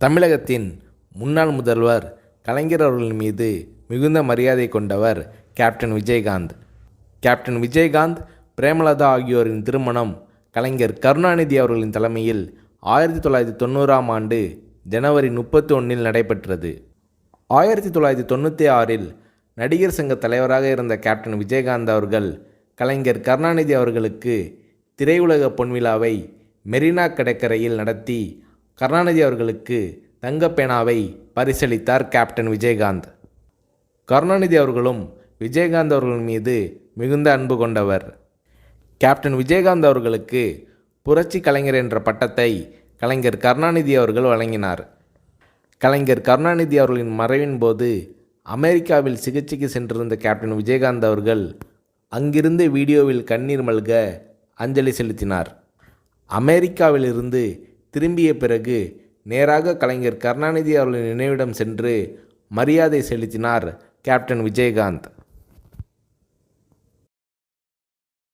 தமிழகத்தின் முன்னாள் முதல்வர் கலைஞர் அவர்களின் மீது மிகுந்த மரியாதை கொண்டவர் கேப்டன் விஜயகாந்த். கேப்டன் விஜயகாந்த், பிரேமலதா ஆகியோரின் திருமணம் கலைஞர் கருணாநிதி அவர்களின் தலைமையில் 1990ஆம் ஆண்டு ஜனவரி 31 நடைபெற்றது. 1996இல் நடிகர் சங்க தலைவராக இருந்த கேப்டன் விஜயகாந்த் அவர்கள் கலைஞர் கருணாநிதி அவர்களுக்கு திரையுலக பொன்விழாவை மெரினா கடற்கரையில் நடத்தி கருணாநிதி அவர்களுக்கு தங்கப்பேனாவை பரிசளித்தார் கேப்டன் விஜயகாந்த். கருணாநிதி அவர்களும் விஜயகாந்த் அவர்கள் மீது மிகுந்த அன்பு கொண்டவர். கேப்டன் விஜயகாந்த் அவர்களுக்கு புரட்சி கலைஞர் என்ற பட்டத்தை கலைஞர் கருணாநிதி அவர்கள் வழங்கினார். கலைஞர் கருணாநிதி அவர்களின் மறைவின் போது அமெரிக்காவில் சிகிச்சைக்கு சென்றிருந்த கேப்டன் விஜயகாந்த் அவர்கள் அங்கிருந்து வீடியோவில் கண்ணீர் மல்க அஞ்சலி செலுத்தினார். அமெரிக்காவிலிருந்து திரும்பிய பிறகு நேராக கலைஞர் கருணாநிதி அவர்களின் நினைவிடம் சென்று மரியாதை செலுத்தினார் கேப்டன் விஜயகாந்த்.